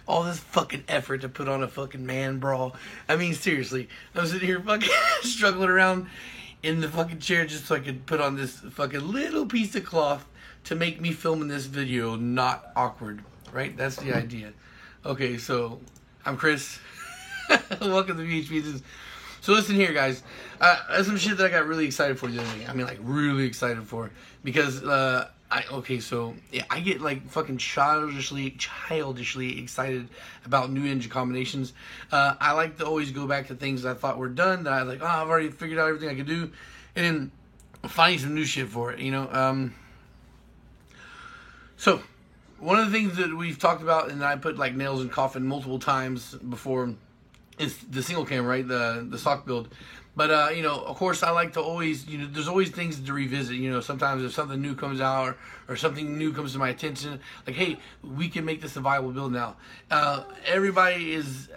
all this fucking effort to put on a fucking man brawl. I mean, seriously, I'm sitting here fucking struggling around in the fucking chair just so I could put on this fucking little piece of cloth to make me filming this video not awkward, right? That's the idea. Okay, so I'm Chris. Welcome to VHP. So listen here, guys. That's some shit that I got really excited for the other day. I mean, like, really excited for. Because, I get, like, fucking childishly excited about new engine combinations. I like to always go back to things I thought were done, that I was like, I've already figured out everything I could do. And then finding some new shit for it, you know? So, one of the things that we've talked about, and I put, like, nails in coffin multiple times before, is the single cam, right? The stock build. But, of course, I like to always, there's always things to revisit. Sometimes if something new comes out or something new comes to my attention, like, hey, we can make this a viable build now. Everybody is,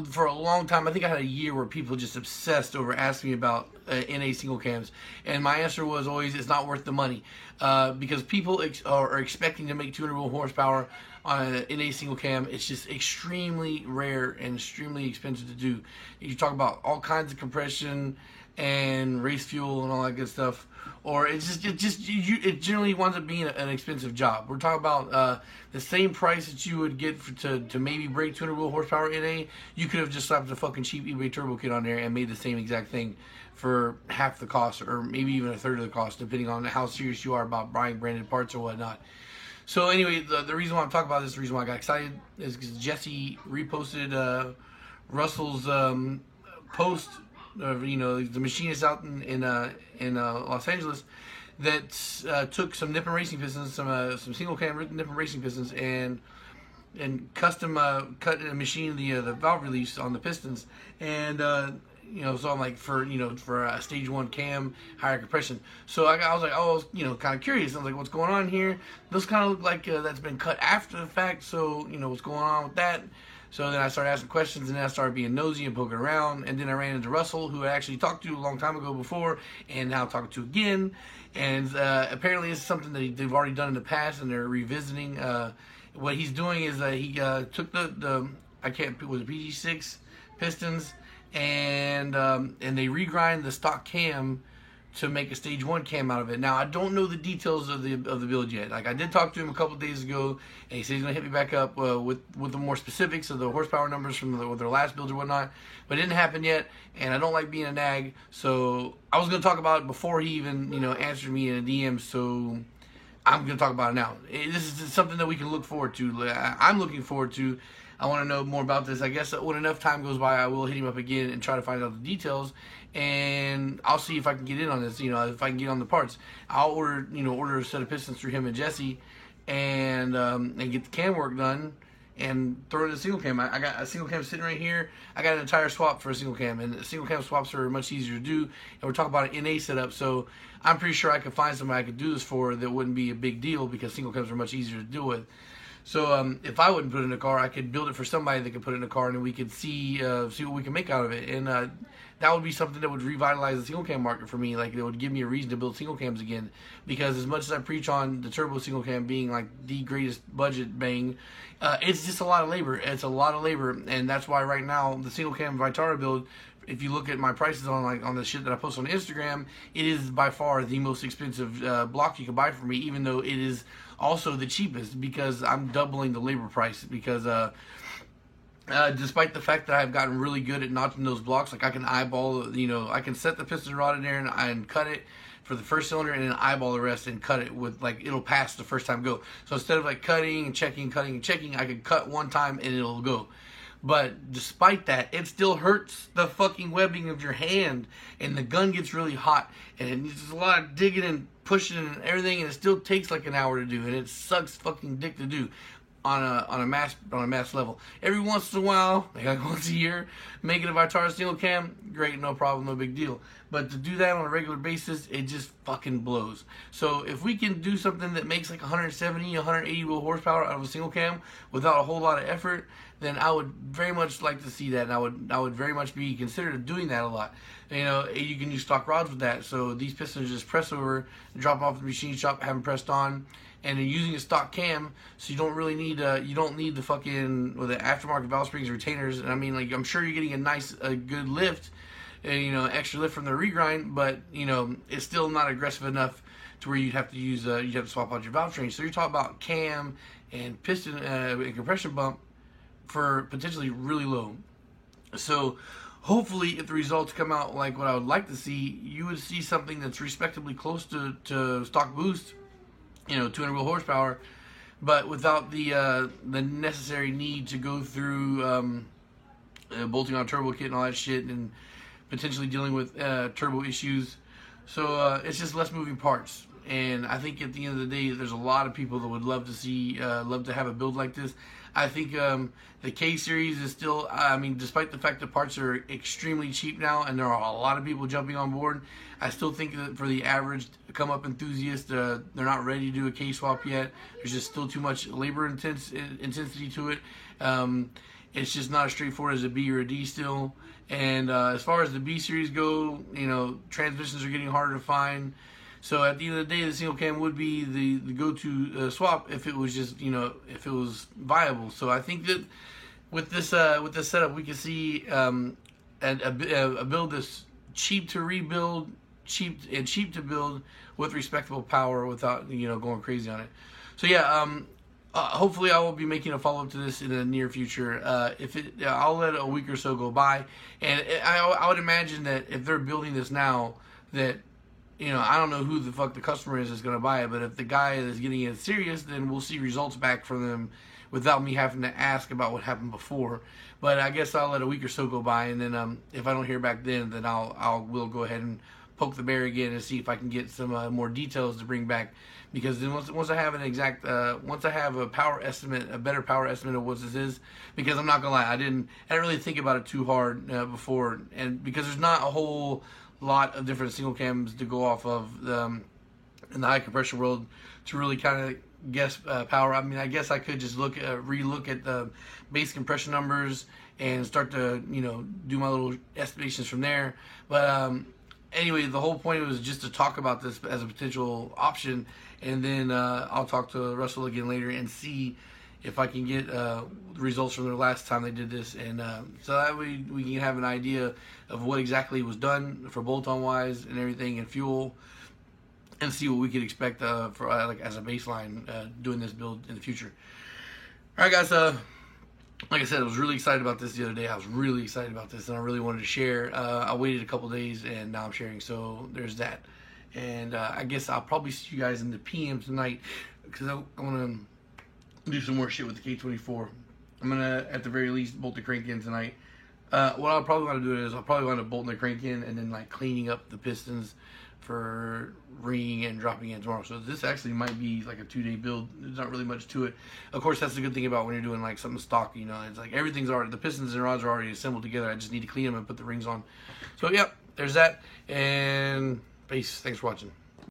for a long time, I think I had a year where people just obsessed over asking me about NA single cams. And my answer was always, it's not worth the money. Because people are expecting to make 200 horsepower on an NA single cam. It's just extremely rare and extremely expensive to do. You talk about all kinds of compression and race fuel and all that good stuff, or it generally winds up being an expensive job. We're talking about the same price that you would get to maybe break 200 horsepower NA. You could have just slapped a fucking cheap eBay turbo kit on there and made the same exact thing for half the cost, or maybe even a third of the cost, depending on how serious you are about buying branded parts or whatnot. So anyway, the reason why I'm talking about this, the reason why I got excited, is because Jesse reposted Russell's post. The machinist out in Los Angeles that took some Nippon racing pistons, some single cam Nippon racing pistons, and custom cut and machined the valve release on the pistons, and so I'm like, for a stage 1 cam, higher compression. So I was like, kind of curious. I was like, what's going on here? Those kind of look like that's been cut after the fact. So, what's going on with that? So then I started asking questions, and then I started being nosy and poking around. And then I ran into Russell, who I actually talked to a long time ago before, and now talking to again. And apparently it's something that they've already done in the past, and they're revisiting. What he's doing is he took the PG6 pistons, and they regrind the stock cam to make a stage 1 cam out of it. Now, I don't know the details of the build yet. Like, I did talk to him a couple of days ago, and he said he's gonna hit me back up with the more specifics of the horsepower numbers from their last builds or whatnot. But it didn't happen yet, and I don't like being a nag, so I was gonna talk about it before he even answered me in a DM. So I'm gonna talk about it now. This is something that we can look forward to. I'm looking forward to. I want to know more about this. I guess when enough time goes by, I will hit him up again and try to find out the details, and I'll see if I can get in on this. If I can get on the parts, I'll order a set of pistons through him and Jesse, and get the cam work done and throw it in a single cam. I got a single cam sitting right here. I got an entire swap for a single cam, and single cam swaps are much easier to do. And we're talking about an NA setup, so I'm pretty sure I could find somebody I could do this for that wouldn't be a big deal, because single cams are much easier to deal with. So if I wouldn't put it in a car, I could build it for somebody that could put it in a car, and then we could see what we can make out of it. And that would be something that would revitalize the single cam market for me. Like, it would give me a reason to build single cams again. Because as much as I preach on the turbo single cam being like the greatest budget bang, it's just a lot of labor. It's a lot of labor, and that's why right now the single cam Vitara build, if you look at my prices on the shit that I post on Instagram, it is by far the most expensive block you can buy from me, even though it is also the cheapest, because I'm doubling the labor price. Because despite the fact that I've gotten really good at notching those blocks, like I can eyeball, I can set the piston rod in there and cut it for the first cylinder, and then eyeball the rest and cut it with, like, it'll pass the first time go. So instead of like cutting and checking, I can cut one time and it'll go. But despite that, it still hurts the fucking webbing of your hand, and the gun gets really hot, and it's a lot of digging and pushing and everything, and it still takes like an hour to do, and it sucks fucking dick to do on a mass level. Every once in a while, like once a year, making a Vitara single cam, great, no problem, no big deal. But to do that on a regular basis, it just fucking blows. So if we can do something that makes like 170, 180 horsepower out of a single cam without a whole lot of effort, then I would very much like to see that, and I would very much be considered doing that a lot. You can use stock rods with that. So these pistons just press over, drop off the machine shop, have them pressed on, and you're using a stock cam, so you don't really need the fucking the aftermarket valve springs retainers. And I mean, like, I'm sure you're getting a good lift, and extra lift from the regrind, but it's still not aggressive enough to where you'd have to swap out your valve train. So you're talking about cam and piston and compression bump for potentially really low. So hopefully, if the results come out like what I would like to see, you would see something that's respectably close to stock boost, 200 wheel horsepower, but without the necessary need to go through bolting on turbo kit and all that shit, and potentially dealing with turbo issues. So it's just less moving parts. And I think at the end of the day, there's a lot of people that would love to have a build like this. I think the K series is still, despite the fact that parts are extremely cheap now and there are a lot of people jumping on board, I still think that for the average come up enthusiast, they're not ready to do a K swap yet. There's just still too much labor intensity to it. It's just not as straightforward as a B or a D still. And as far as the B series go, transmissions are getting harder to find. So at the end of the day, the single cam would be the go-to swap if it was just if it was viable. So I think that with this setup, we can see a build that's cheap to rebuild, cheap to build with respectable power without going crazy on it. So yeah, hopefully I will be making a follow-up to this in the near future. I'll let a week or so go by, and I would imagine that if they're building this now, that I don't know who the fuck the customer is that's going to buy it, but if the guy is getting it serious, then we'll see results back from them without me having to ask about what happened before. But I guess I'll let a week or so go by, and then if I don't hear back then we'll go ahead and poke the bear again and see if I can get some more details to bring back. Because then once I have once I have a power estimate, a better power estimate of what this is, because I'm not gonna lie, I didn't really think about it too hard before, and because there's not a whole lot of different single cams to go off of in the high compression world to really kind of guess power. I mean, I guess I could just relook at the base compression numbers and start to do my little estimations from there. But anyway, the whole point was just to talk about this as a potential option, and then I'll talk to Russell again later and see if I can get results from the last time they did this, and so that way we can have an idea of what exactly was done for bolt-on wise and everything, and fuel, and see what we could expect for as a baseline doing this build in the future. All right, guys. Like I said, I was really excited about this the other day. I was really excited about this, and I really wanted to share. I waited a couple days, and now I'm sharing. So there's that. And I guess I'll probably see you guys in the PM tonight, because I want to do some more shit with the K24. I'm gonna, at the very least, bolt the crank in tonight. What I'll probably want to do is I'll probably want to bolt the crank in and then cleaning up the pistons for ringing and dropping in tomorrow. So this actually might be like a 2-day build. There's not really much to it. Of course, that's the good thing about when you're doing something stock. It's like everything's already, the pistons and rods are already assembled together. I just need to clean them and put the rings on. So yep, there's that. And peace. Thanks for watching.